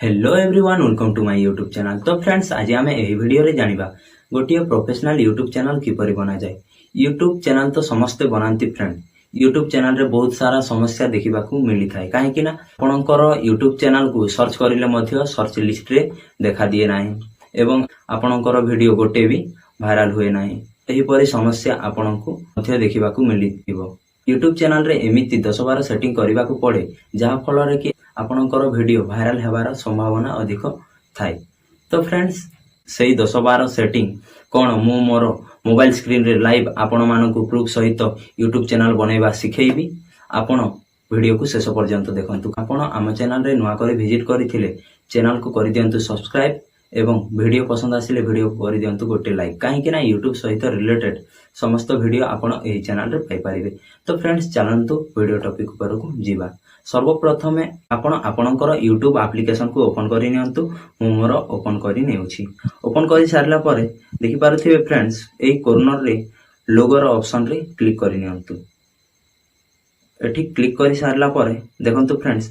Hello everyone welcome to my YouTube channel. तो friends आज आम यही वीडियो रे जानिबा गोटे प्रोफेशनल यूट्यूब चैनल किपरि बना जाए। यूट्यूब चैनल तो समस्ते बनाती फ्रेंड। यूट्यूब चैनल रे बहुत सारा समस्या देखा मिली थाए कहीं आपणकर यूट्यूब चैनल को सर्च करें सर्च लिस्ट रे देखा दिए ना एवं आपणकर वीडियो गोटे भी भाइराल हुए ना। यहीपरि समस्या आपण को देखा मिली। यूट्यूब चैनल रे एमिति 10-12 सेटिंग करने को पड़े जहाँ फल कि आपणकर वीडियो भाइराल होवार संभावना अधिक थाए। तो फ्रेंड्स से 10-12 सेटिंग कौन मु मोर मोबाइल स्क्रीन रे लाइव आपण मानकु प्रूफ सहित यूट्यूब चैनल बनैबा सिखेबी। आपण वीडियो को शेष पर्यंत देखंतु। आपण आम चैनल रे नुआ करे विजिट करथिले चैनल को कर दियंतु सब्सक्राइब एवं वीडियो पसंद आसिले वीडियो को कर दियंतु गोटे लाइक कहीं ना यूट्यूब सहित रिलेटेड समस्त वीडियो आपण एही चैनल रे पाई परिबे। तो फ्रेंड्स चलंतु वीडियो टॉपिक पर को जीवा। सर्वप्रथम आपण आपणकर यूट्यूब एप्लिकेशन को ओपन करि नियंतु। मु मोर ओपन करि नेउछि। ओपन करि सारला परे देखि पारुथिबे फ्रेंड्स एही कॉर्नर रे लोगो रो ऑप्शन रे क्लिक करि नियंतु। एठी क्लिक करि सारला परे देखंतु फ्रेंड्स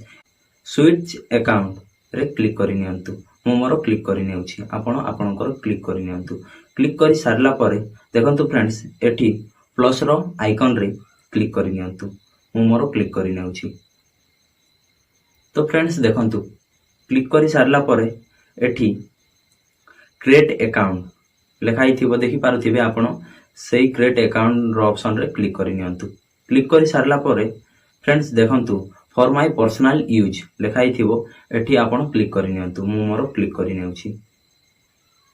स्विच अकाउंट रे क्लिक करि नियंतु। मु मोर क्लिक करि नेउछि। आपण आपणकर क्लिक करि नियंतु। क्लिक करि सारला परे देखंतु फ्रेंड्स एठी प्लस रो आइकन रे क्लिक करि नियंतु। मु मोर क्लिक करि नेउछि। तो फ्रेंड्स देखंतु क्लिक करि सारला परे एठी क्रिएट अकाउंट लिखाई थिबो देखि पारुथिबे आपण सेही क्रिएट अकाउंट रो ऑप्शन रे क्लिक करि नियंतु। क्लिक करि सारला परे फ्रेंड्स देखंतु फॉर माय पर्सनल यूज लिखाई थिबो एठी आपण क्लिक करि नियंतु। मु मोर क्लिक करि नेउछि।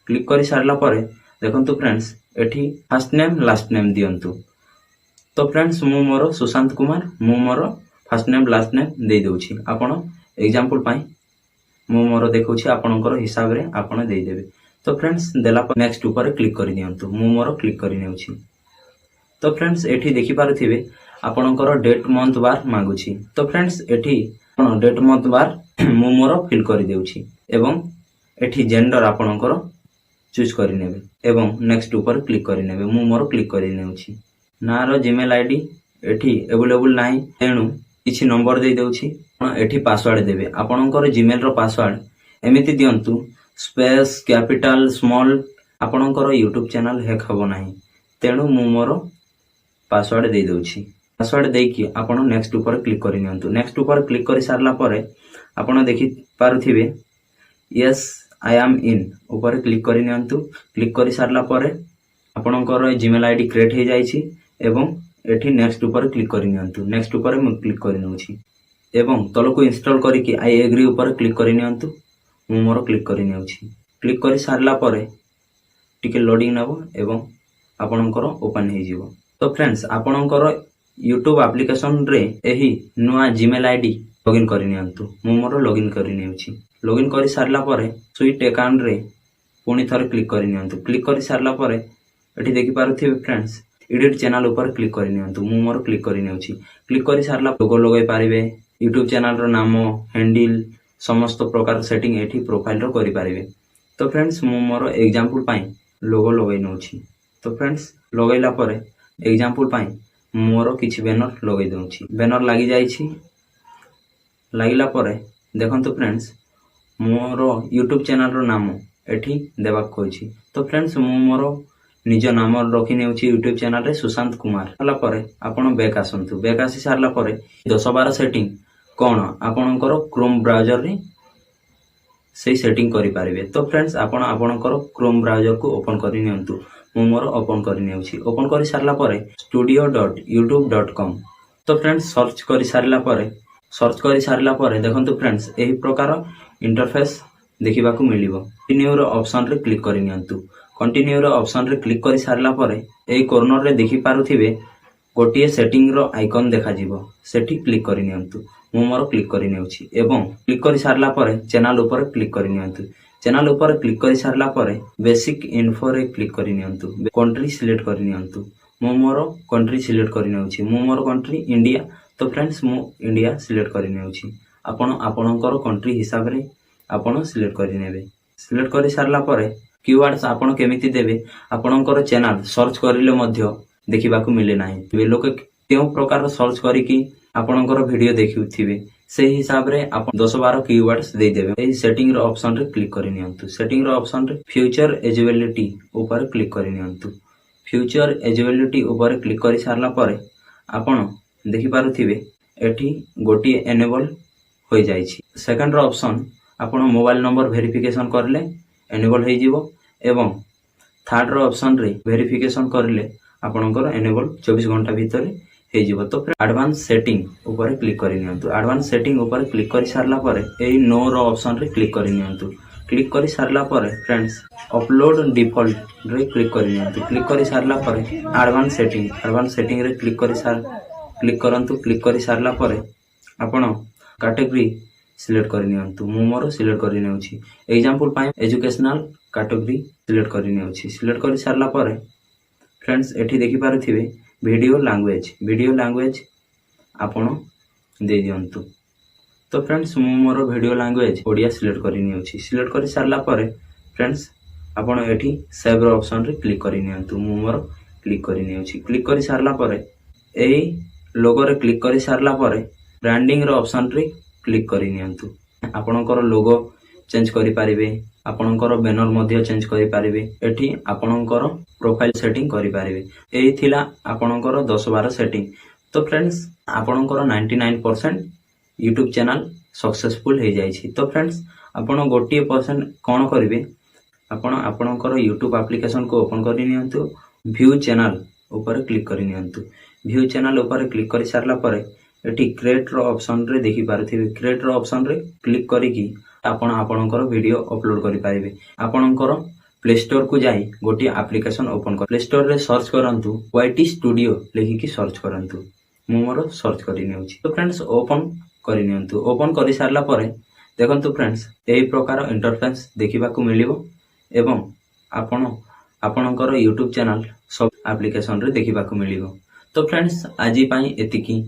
क्लिक करि सारला परे देखंतु फ्रेंड्स एठी फर्स्ट नेम लास्ट नेम दियंतु। तो फ्रेंड्स मु मोर सुशांत कुमार मु more first name last name दे दोछि। आपण एग्जांपल पाई मु मोर देखौछि आपणकर हिसाब रे आपण दे देबे। तो फ्रेंड्स देला पर नेक्स्ट ऊपर क्लिक करि दियंतु। मु मोर क्लिक करि नेउछि। तो फ्रेंड्स एठी देखि पारुथिबे आपणकर डेट मंथ बार मांगुछि। तो फ्रेंड्स एठी आपण डेट मंथ बार मु मोर फिल करि देउछि एवं एठी जेंडर आपणकर चूज करि नेबे एवं नेक्स्ट ऊपर क्लिक करि नेबे। मु मोर क्लिक करि नेउछि। ना रो जीमेल आईडी एठी अवेलेबल नाही तेणु किछि नंबर दे देउछि। एठी पासवर्ड देबे। आपणकर जीमेल रो पासवर्ड एमिति दियंतु स्पेस कैपिटल स्मॉल। आपणकर यूट्यूब चैनल हैक हबो नाही तेणु मु मोर पासवर्ड दे दोछि। पासवर्ड देकी आपण नेक्स्ट ऊपर क्लिक करि नियंतु। नेक्स्ट ऊपर क्लिक करि सारला परे आपण देखि पारुथिबे यस आई एम इन ऊपर क्लिक करि नियंतु। क्लिक करि सारला परे आपणकर जीमेल आईडी क्रिएट हे जाइछि एवं एठी नेक्स्ट ऊपर क्लिक करि नियंतु। नेक्स्ट ऊपर मु क्लिक करि नेउछि एवं तलको इंस्टॉल करिकि आई एग्री ऊपर क्लिक करि नियंतु। मु मोर क्लिक करि नेउछि। क्लिक करि सारला परे टिके लोडिंग नबो एवं आपणकर ओपन हे जिवो। तो फ्रेंड्स आपणकर यूट्यूब एप्लिकेशन रे एही नुआ जीमेल आईडी लॉगिन करि नियंतु। मु मोर लॉगिन करि नेउछि। लॉगिन करि सारला परे स्विट अकाउंट रे पुनी थरे क्लिक करि नियंतु। क्लिक करि सारला परे एठी देखि पारुथिबे फ्रेंड्स एडिट चैनल ऊपर क्लिक करि नियंतु। मु मोर क्लिक करि नेउछि। क्लिक करि सारला लोगो लगाई पारिबे। यूट्यूब चैनल रो नाम हैंडल समस्त प्रकार सेटिंग एठी प्रोफाइल रो करि पारिबे। तो फ्रेंड्स मु मोर एग्जांपल पाई लोगो लगाई नउछि। तो फ्रेंड्स लगाइला परे एग्जांपल पाई मोर किछि बैनर लगाई दउछि। बैनर लागि जाइछि। लागिला परे देखंतु फ्रेंड्स मोर यूट्यूब चैनल रो नाम एठी देबा कोछि। तो फ्रेंड्स मु मोर निज नाम रखि नेउछि यूट्यूब चैनल रे सुशांत कुमार। हला परे आपण बैक आसंतु। बैक आसी सारला परे 10-12 सेटिंग कोन आपणकर क्रोम ब्राउजर रे सेही सेटिंग करि पारिबे। तो फ्रेंड्स आपण आपणकर क्रोम ब्राउजर को ओपन करि नियंतु। मु मोर ओपन करि नेउछि। ओपन करि सारला परे studio.youtube.com तो फ्रेंड्स सर्च करि सारला परे देखंतु फ्रेंड्स एही प्रकार इंटरफेस देखिबाकू मिलिबो। कंटिन्यू रो ऑप्शन रे क्लिक करि नियंतु। कंटिन्यू रो ऑप्शन रे क्लिक करि सारला परे एई कॉर्नर रे देखि पारुथिबे गोटिए सेटिंग रो आइकन देखा जिवो। सेठी क्लिक करि नियंतु। मु मोर क्लिक करि नेउछि एवं क्लिक करि सारला परे चैनल ऊपर क्लिक करि नियंतु। चैनल ऊपर क्लिक करि सारला परे बेसिक इन्फो रे क्लिक करि नियंतु। कंट्री सिलेक्ट करि नियंतु। मु मोर कंट्री सिलेक्ट करि नेउछि। मु मोर कंट्री इंडिया। तो फ्रेंड्स मु इंडिया सिलेक्ट करि नेउछि। आपण आपणकर कंट्री हिसाब रे आपण सिलेक्ट करि नेबे। सिलेक्ट करि सारला परे कीवर्ड्स आपण केमिति देबे आपणकर चैनल सर्च करिले मध्य देखिबाकू मिले नाही। लोक केउ प्रकार सर्च करिकि आपणकर वीडियो देखिथिबे सेही हिसाब रे आप 10-12 कीवर्ड्स दे देबे। एही सेटिंग रो ऑप्शन रे क्लिक करि नियंतु। सेटिंग रो ऑप्शन रे फ्यूचर एलिजिबिलिटी ऊपर क्लिक करि नियंतु। फ्यूचर एलिजिबिलिटी ऊपर क्लिक करि सारला परे आपण देखि पारुथिबे एठी गोटी एनेबल होई जाईछि। सेकंड रो ऑप्शन आपण मोबाइल नंबर वेरिफिकेशन करले एनेबल होई जिवो एवं थर्ड रो ऑप्शन रे वेरिफिकेशन करले आपणकर एनेबल 24 घंटा भीतर हे जिवो। तो एडवांस सेटिंग ऊपर क्लिक करि नियंतु। एडवांस सेटिंग ऊपर क्लिक करि सारला परे एही नो रो ऑप्शन रे क्लिक करि नियंतु। क्लिक करि सारला परे फ्रेंड्स अपलोड डिफॉल्ट रे क्लिक करि नियंतु। क्लिक करि सारला परे एडवांस सेटिंग रे क्लिक करंतु। क्लिक करि सारला परे आपण कैटेगरी सिलेक्ट करि नियंतु। मु मोर सिलेक्ट करि नेउछि। एग्जांपल पाए एजुकेशनल कैटेगरी सिलेक्ट करि नेउछि। सिलेक्ट करि सारला परे फ्रेंड्स एठी देखि पारुथिबे वीडियो लैंग्वेज आपण दे दियंतु। तो फ्रेंड्स मु मोर वीडियो लैंग्वेज ओडिया सिलेक्ट करि नेउछि। सिलेक्ट करि सारला परे फ्रेंड्स आपण एठी सेव रो ऑप्शन रे क्लिक करि नियंतु। मु मोर क्लिक करि नेउछि। क्लिक करि सारला परे एही लोगो रे क्लिक करि सारला परे ब्रांडिंग रो ऑप्शन रे क्लिक करि नियंतु। आपणकर लोगो चेंज करि पारिबे, आपणकर बैनर मध्ये चेंज करि पारिबे। एठी आपणकर प्रोफाइल सेटिंग करि पारिबे। एही थिला आपणकर 10-12 सेटिंग। तो फ्रेंड्स आपणकर 99% YouTube चैनल सक्सेसफुल हे जाईछि। तो फ्रेंड्स आपण 1% कोन करिवे आपण आपणकर YouTube एप्लीकेशन को ओपन करि नियंतु। व्यू चैनल ऊपर क्लिक करि नियंतु। व्यू चैनल ऊपर क्लिक करि सारला परे एठी क्रिएट रो ऑप्शन रे देखि पारुथिबे। क्रिएट रो ऑप्शन रे क्लिक करिकि आपण आपणकर वीडियो अपलोड करि पारिबे। आपणकर प्ले स्टोर को जाई गोटी एप्लीकेशन ओपन कर प्ले स्टोर रे सर्च करंतु YT स्टूडियो लिखिकि सर्च करंतु। मु मोर सर्च करि नेउछि। तो फ्रेंड्स ओपन करि नियंतु। ओपन करि सारला परे देखंतु फ्रेंड्स एही प्रकार इंटरफेस देखिबाकू मिलिबो एवं आपण आपणकर YouTube चैनल सब एप्लीकेशन रे देखिबाकू मिलिबो। तो फ्रेंड्स आजि पई एतिकी।